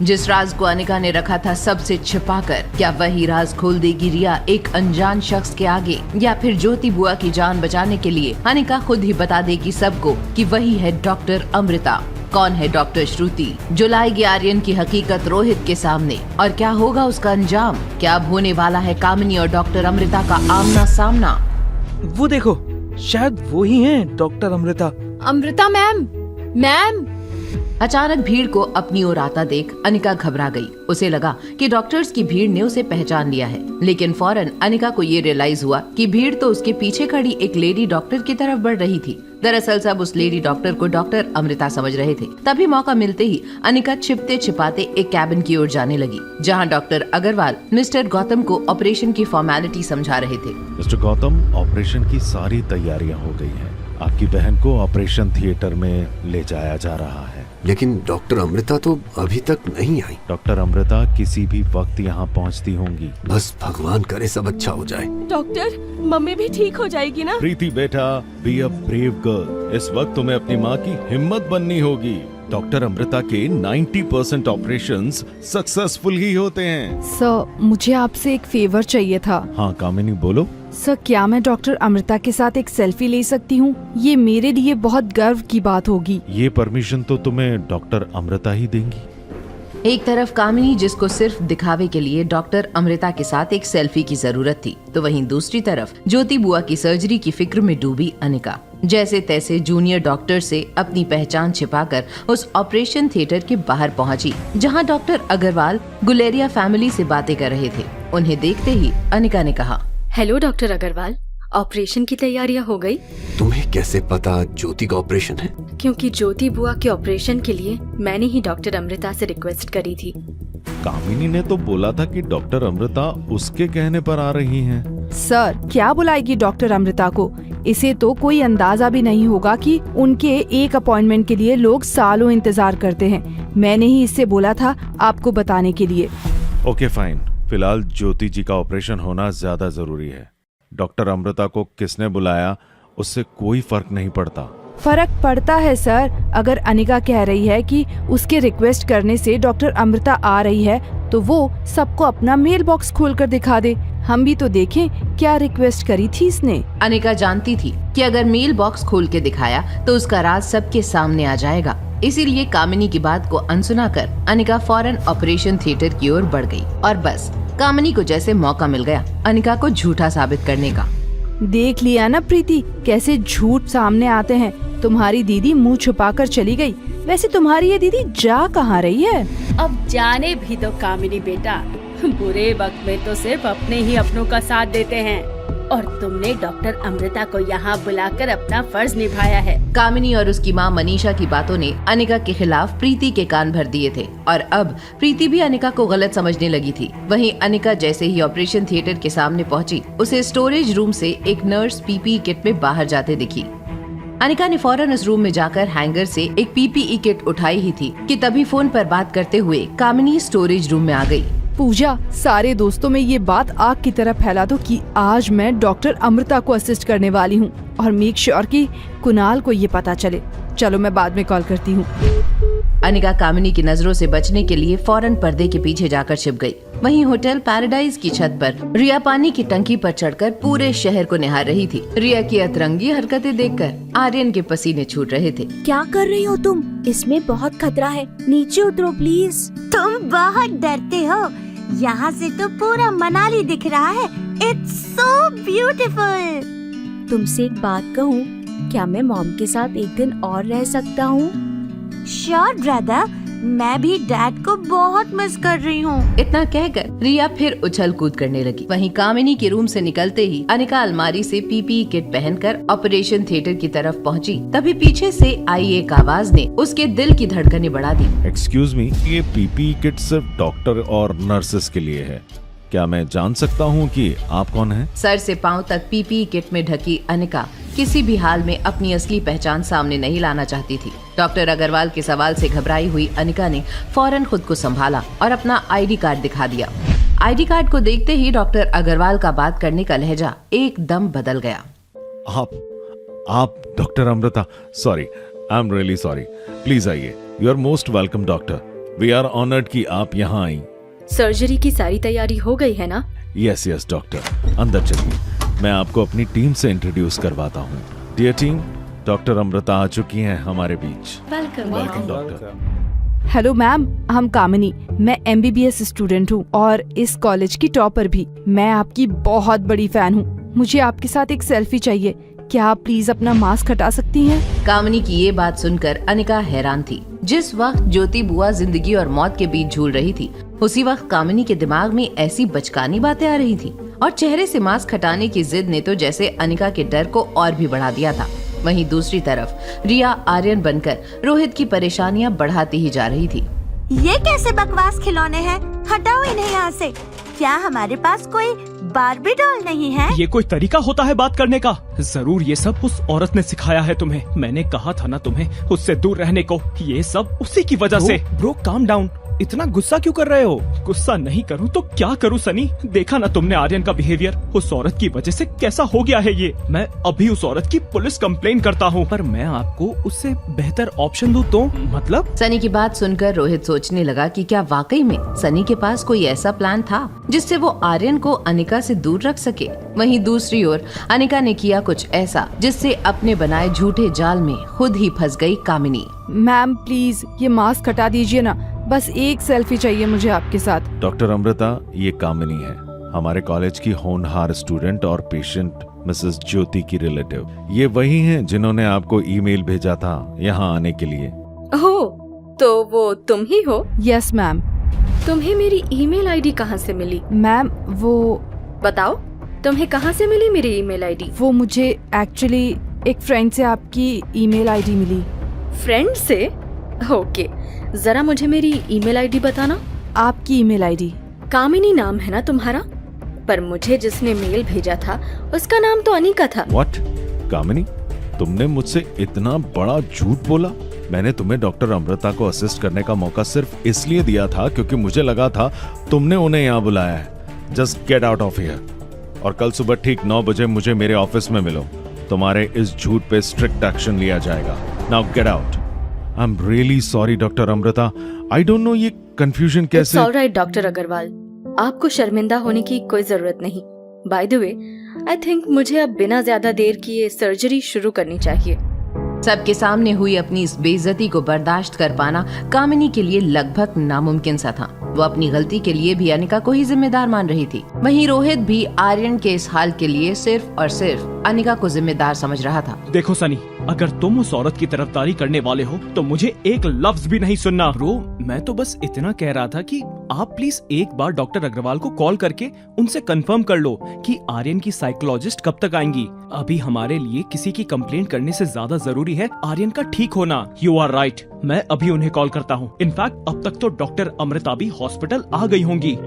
जिस राज को अनिका ने रखा था सबसे छिपाकर, क्या वही राज खोल देगी रिया एक अनजान शख्स के आगे, या फिर ज्योति बुआ की जान बचाने के लिए अनिका खुद ही बता देगी सबको कि वही है डॉक्टर अमृता। कौन है डॉक्टर श्रुति जो लाएगी आर्यन की हकीकत रोहित के सामने, और क्या होगा उसका अंजाम? क्या अब होने वाला है कामिनी और डॉक्टर अमृता का आमना सामना? वो देखो, शायद वो ही हैं doctor Amrita. Amrita ma'am, ma'am. अचानक भीड़ को अपनी ओर आता देख अनिका घबरा गई। उसे लगा कि डॉक्टर्स की भीड़ ने उसे पहचान लिया है, लेकिन फौरन अनिका को ये रियलाइज हुआ कि भीड़ तो उसके पीछे खड़ी एक लेडी डॉक्टर की तरफ बढ़ रही थी। दरअसल सब उस लेडी डॉक्टर को डॉक्टर अमृता समझ रहे थे। तभी मौका मिलते ही अनिका छिपते छिपाते एक कैबिन की ओर जाने लगी, जहां डॉक्टर अग्रवाल मिस्टर गौतम को ऑपरेशन की फॉर्मेलिटी समझा रहे थे। मिस्टर गौतम, ऑपरेशन की सारी तैयारियां हो गई हैं। आपकी बहन को ऑपरेशन थिएटर में ले जाया जा रहा है। लेकिन डॉक्टर अमृता तो अभी तक नहीं आई। डॉक्टर अमृता किसी भी वक्त यहाँ पहुँचती होंगी। बस भगवान करे सब अच्छा हो जाए। डॉक्टर, मम्मी भी ठीक हो जाएगी ना? प्रीति बेटा, बी अ ब्रेव गर्ल। इस वक्त तुम्हें अपनी माँ की हिम्मत बननी होगी। डॉक्टर अमृता के 90% ऑपरेशंस सक्सेसफुल ही होते हैं। सर, मुझे आपसे एक फेवर चाहिए था। हाँ कामिनी, बोलो। सर, क्या मैं डॉक्टर अमृता के साथ एक सेल्फी ले सकती हूँ? ये मेरे लिए बहुत गर्व की बात होगी। ये परमिशन तो तुम्हें डॉक्टर अमृता ही देंगी। एक तरफ कामिनी, जिसको सिर्फ दिखावे के लिए डॉक्टर अमृता के साथ एक सेल्फी की जरूरत थी, तो वहीं दूसरी तरफ ज्योति बुआ की सर्जरी की फिक्र में डूबी अनिका जैसे तैसे जूनियर डॉक्टर से अपनी पहचान छिपाकर उस ऑपरेशन थिएटर के बाहर पहुंची, जहां डॉक्टर अग्रवाल गुलेरिया फैमिली से बातें कर रहे थे। उन्हें देखते ही अनिका ने कहा, हेलो डॉक्टर अग्रवाल, ऑपरेशन की तैयारियां हो गई? तुम्हें कैसे पता ज्योति का ऑपरेशन है? क्योंकि ज्योति बुआ के ऑपरेशन के लिए मैंने ही डॉक्टर अमृता से रिक्वेस्ट करी थी। कामिनी ने तो बोला था कि डॉक्टर अमृता उसके कहने पर आ रही हैं। सर, क्या बुलाएगी डॉक्टर अमृता को? इसे तो कोई अंदाजा भी नहीं होगा कि उनके एक अपॉइंटमेंट के लिए लोग सालों इंतजार करते हैं। मैंने ही इससे बोला था आपको बताने के लिए। ओके फाइन, फिलहाल ज्योति जी का ऑपरेशन होना ज्यादा जरूरी है। डॉक्टर अमृता को किसने बुलाया उससे कोई फर्क नहीं पड़ता। फर्क पड़ता है सर। अगर अनिका कह रही है कि उसके रिक्वेस्ट करने से डॉक्टर अमृता आ रही है, तो वो सबको अपना मेल बॉक्स खोलकर दिखा दे। हम भी तो देखें क्या रिक्वेस्ट करी थी इसने। अनिका जानती थी कि अगर मेल बॉक्स खोल के दिखाया तो उसका राज सबके सामने आ जाएगा। इसीलिए कामिनी की बात को अनसुना कर अनिका फौरन ऑपरेशन थिएटर की ओर बढ़ गई। और बस कामिनी को जैसे मौका मिल गया अनिका को झूठा साबित करने का। देख लिया ना प्रीति, कैसे झूठ सामने आते हैं। तुम्हारी दीदी मुंह छुपाकर चली गई। वैसे तुम्हारी ये दीदी जा कहाँ रही है? अब जाने भी दो कामिनी बेटा, बुरे वक्त में तो सिर्फ अपने ही अपनों का साथ देते हैं, और तुमने डॉक्टर अमृता को यहाँ बुलाकर अपना फर्ज निभाया है। कामिनी और उसकी माँ मनीषा की बातों ने अनिका के खिलाफ प्रीति के कान भर दिए थे, और अब प्रीति भी अनिका को गलत समझने लगी थी। वहीं अनिका जैसे ही ऑपरेशन थिएटर के सामने पहुंची, उसे स्टोरेज रूम से एक नर्स पीपीई किट में बाहर जाते दिखी। अनिका ने फौरन उस रूम में जाकर हैंगर से एक पीपीई किट उठाई ही थी कि तभी फोन पर बात करते हुए कामिनी स्टोरेज रूम में आ गई। पूजा, सारे दोस्तों में ये बात आग की तरह फैला दो कि आज मैं डॉक्टर अमृता को असिस्ट करने वाली हूँ, और मेक श्योर कि कुणाल को ये पता चले। चलो मैं बाद में कॉल करती हूँ। अनिका कामिनी की नजरों से बचने के लिए फौरन पर्दे के पीछे जाकर छिप गई। वहीं होटल पैराडाइज की छत पर रिया पानी की टंकी पर चढ़कर पूरे शहर को निहार रही थी। रिया की अतरंगी हरकतें देखकर आर्यन के पसीने छूट रहे थे। क्या कर रही हो तुम? इसमें बहुत खतरा है, नीचे उतरो प्लीज। तुम बहुत डरते हो। यहाँ से तो पूरा मनाली दिख रहा है। It's so beautiful. तुमसे एक बात कहूँ, क्या मैं मॉम के साथ एक दिन और रह सकता हूँ? श्योर ब्रदर, मैं भी डैड को बहुत मिस कर रही हूँ। इतना कहकर रिया फिर उछल कूद करने लगी। वहीं कामिनी के रूम से निकलते ही अनिका अलमारी से पीपीई किट पहनकर ऑपरेशन थिएटर की तरफ पहुंची। तभी पीछे से आई एक आवाज ने उसके दिल की धड़कनें बढ़ा दी। एक्सक्यूज मी, ये पीपीई किट सिर्फ डॉक्टर और नर्सेस के लिए है। क्या मैं जान सकता हूँ कि आप कौन हैं? सर से पांव तक पीपीई किट में ढकी अनिका किसी भी हाल में अपनी असली पहचान सामने नहीं लाना चाहती थी। डॉक्टर अग्रवाल के सवाल से घबराई हुई अनिका ने फौरन खुद को संभाला और अपना आईडी कार्ड दिखा दिया। आईडी कार्ड को देखते ही डॉक्टर अग्रवाल का बात करने का लहजा एकदम बदल गया। आप doctor Amrita? Sorry, I am really sorry. Please आइए। You are most welcome doctor. We are honoured कि आप यहाँ आई। सर्जरी की सारी तैयारी हो गई है ना? यस यस डॉक्टर, अंदर चलिए, मैं आपको अपनी टीम से इंट्रोड्यूस करवाता हूँ। डियर टीम, डॉक्टर अमृता आ चुकी हैं हमारे बीच। Welcome doctor. हेलो मैम, हम कामिनी, मैं MBBS स्टूडेंट हूँ और इस कॉलेज की टॉपर भी। मैं आपकी बहुत बड़ी फैन हूँ। मुझे आपके साथ एक सेल्फी चाहिए। क्या आप प्लीज अपना मास्क हटा सकती हैं? कामिनी की ये बात सुनकर अनिका हैरान थी। जिस वक्त ज्योति बुआ जिंदगी और मौत के बीच झूल रही थी, उसी वक्त कामिनी के दिमाग में ऐसी बचकानी बातें आ रही थी और चेहरे से मास्क हटाने की जिद ने तो जैसे अनिका के डर को और भी बढ़ा दिया था। वहीं दूसरी तरफ रिया आर्यन बनकर रोहित की परेशानियां बढ़ाती ही जा रही थी। ये कैसे बकवास खिलौने हैं? हटाओ इन्हें यहाँ से। क्या हमारे पास कोई बार्बी डॉल नहीं है? ये कोई तरीका होता है बात करने का? जरूर ये सब उस औरत ने सिखाया है तुम्हें। मैंने कहा था ना तुम्हें उससे दूर रहने को। ये सब उसी की वजह से। ब्रो काम डाउन, इतना गुस्सा क्यों कर रहे हो? गुस्सा नहीं करूं तो क्या करूं सनी? देखा ना तुमने आर्यन का बिहेवियर, उस औरत की वजह से कैसा हो गया है ये। मैं अभी उस औरत की पुलिस कंप्लेन करता हूं, पर मैं आपको उससे बेहतर ऑप्शन दूं तो मतलब? सनी की बात सुनकर रोहित सोचने लगा कि क्या वाकई में सनी के पास कोई ऐसा प्लान था जिससे वो आर्यन को अनिका से दूर रख सके। वहीं दूसरी ओर अनिका ने किया कुछ ऐसा जिससे अपने बनाए झूठे जाल में खुद ही फंस गई कामिनी। मैम प्लीज ये मास्क हटा दीजिए ना, बस एक सेल्फी चाहिए मुझे आपके साथ। डॉक्टर अमृता, ये कामिनी है, हमारे कॉलेज की होनहार स्टूडेंट और पेशेंट मिसेस ज्योति की रिलेटिव। ये वही हैं जिन्होंने आपको ईमेल भेजा था यहाँ आने के लिए। ओह, तो वो तुम ही हो? Yes ma'am. तुम्हें मेरी ईमेल आईडी कहाँ से मिली? मैम वो बताओ, तुम्हें कहाँ से मिली मेरी ईमेल आईडी? वो मुझे एक्चुअली एक फ्रेंड से आपकी ईमेल आईडी मिली। फ्रेंड से? ओके, जरा मुझे मेरी ईमेल आईडी बताना। आपकी ईमेल आईडी? कामिनी नाम है ना तुम्हारा? पर मुझे जिसने मेल भेजा था उसका नाम तो अनिका था। व्हाट? कामिनी, तुमने मुझसे इतना बड़ा झूठ बोला? मैंने तुम्हें डॉक्टर अमृता को असिस्ट करने का मौका सिर्फ इसलिए दिया था क्योंकि मुझे लगा था तुमने उन्हें यहाँ बुलाया है। Just get out of here, और कल सुबह ठीक 9 बजे मुझे मेरे ऑफिस में मिलो। तुम्हारे इस झूठ पे स्ट्रिक्ट एक्शन लिया जाएगा। Now get out. I am really sorry doctor Amrita, I don't know ये कंफ्यूजन कैसे। इट्स ऑलराइट डॉक्टर अग्रवाल, आपको शर्मिंदा होने की कोई जरूरत नहीं। Bye the way, I think मुझे अब बिना ज्यादा देर किए सर्जरी शुरू करनी चाहिए। सबके सामने हुई अपनी इस बेइज्जती को बर्दाश्त कर पाना कामिनी के लिए लगभग नामुमकिन सा था। वो अपनी गलती के लिए भी अनिका को ही जिम्मेदार मान रही थी। वहीं रोहित भी आर्यन के इस हाल के लिए सिर्फ और सिर्फ अनिका को जिम्मेदार समझ रहा था। देखो सनी, अगर तुम उस औरत की तरफदारी करने वाले हो तो मुझे एक लफ्ज भी नहीं सुनना। ब्रो, मैं तो बस इतना कह रहा था कि आप प्लीज एक बार डॉक्टर अग्रवाल को कॉल करके उनसे कंफर्म कर लो कि आर्यन की साइकोलॉजिस्ट कब तक आएंगी। अभी हमारे लिए किसी की कंप्लेंट करने से ज्यादा जरूरी है आर्यन का ठीक होना। यू आर राइट, मैं अभी उन्हें कॉल करता हूँ। इनफैक्ट अब तक तो डॉक्टर अमृता भी हॉस्पिटल आ गई होंगी।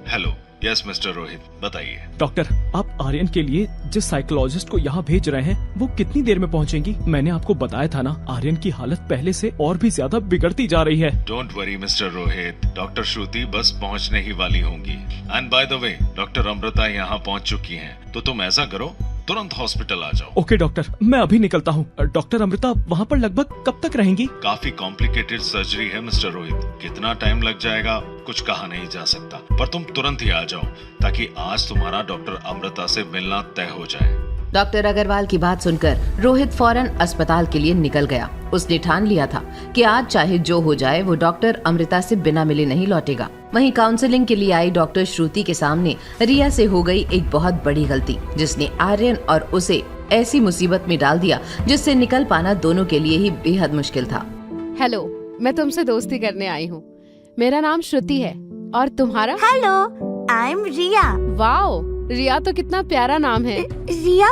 हेलो, यस मिस्टर रोहित, बताइए। डॉक्टर, आप आर्यन के लिए जिस साइकोलॉजिस्ट को यहाँ भेज रहे हैं वो कितनी देर में पहुँचेंगी? मैंने आपको बताया था ना, आर्यन की हालत पहले से और भी ज्यादा बिगड़ती जा रही है। Don't worry mister Rohit, doctor Shruti बस पहुंचने ही वाली होंगी। And by the way, doctor Amrita यहाँ पहुंच चुकी हैं, तो तुम ऐसा करो, तुरंत हॉस्पिटल आ जाओ। ओके डॉक्टर, मैं अभी निकलता हूँ। डॉक्टर अमृता वहाँ पर लगभग कब तक रहेंगी? काफी कॉम्प्लिकेटेड सर्जरी है मिस्टर रोहित, कितना टाइम लग जाएगा कुछ कहा नहीं जा सकता, पर तुम तुरंत ही आ जाओ ताकि आज तुम्हारा डॉक्टर अमृता से मिलना तय हो जाए। डॉक्टर अग्रवाल की बात सुनकर रोहित फौरन अस्पताल के लिए निकल गया। उसने ठान लिया था कि आज चाहे जो हो जाए वो डॉक्टर अमृता से बिना मिले नहीं लौटेगा। वहीं काउंसलिंग के लिए आई डॉक्टर श्रुति के सामने रिया से हो गई एक बहुत बड़ी गलती, जिसने आर्यन और उसे ऐसी मुसीबत में डाल दिया जिससे निकल पाना दोनों के लिए ही बेहद मुश्किल था। हेलो, मैं तुमसे दोस्ती करने आई हूँ। मेरा नाम श्रुति है और तुम्हारा? Hello, I am Riya. Wow, Riya तो कितना प्यारा नाम है। रिया?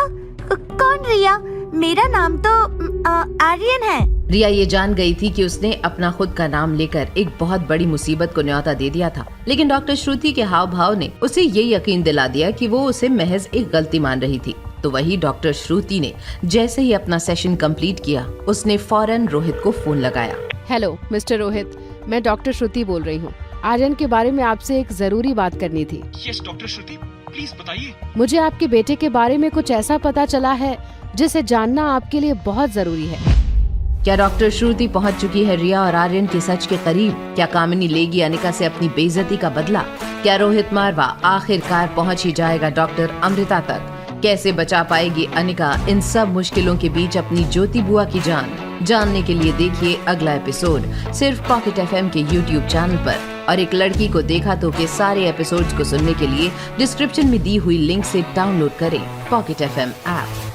कौन रिया? मेरा नाम तो आर्यन है। रिया ये जान गई थी कि उसने अपना खुद का नाम लेकर एक बहुत बड़ी मुसीबत को न्योता दे दिया था, लेकिन डॉक्टर श्रुति के हाव भाव ने उसे ये यकीन दिला दिया कि वो उसे महज एक गलती मान रही थी। तो वही डॉक्टर श्रुति ने जैसे ही अपना सेशन कंप्लीट किया, उसने फौरन रोहित को फोन लगाया। हेलो मिस्टर रोहित, मैं डॉक्टर श्रुति बोल रही हूँ। आर्यन के बारे में आपसे एक जरूरी बात करनी थी। यस डॉक्टर श्रुति, प्लीज बताइए। मुझे आपके बेटे के बारे में कुछ ऐसा पता चला है जिसे जानना आपके लिए बहुत जरूरी है। क्या डॉक्टर श्रुति पहुंच चुकी है रिया और आर्यन के सच के करीब? क्या कामिनी लेगी अनिका से अपनी बेइज्जती का बदला? क्या रोहित मारवा आखिरकार पहुंच ही जाएगा डॉक्टर अमृता तक? कैसे बचा पाएगी अनिका इन सब मुश्किलों के बीच अपनी ज्योति बुआ की जान? जानने के लिए देखिए अगला एपिसोड सिर्फ पॉकेट FM के YouTube चैनल पर। और एक लड़की को देखा तो के सारे एपिसोड्स को सुनने के लिए डिस्क्रिप्शन में दी हुई लिंक से डाउनलोड करें पॉकेट FM ऐप।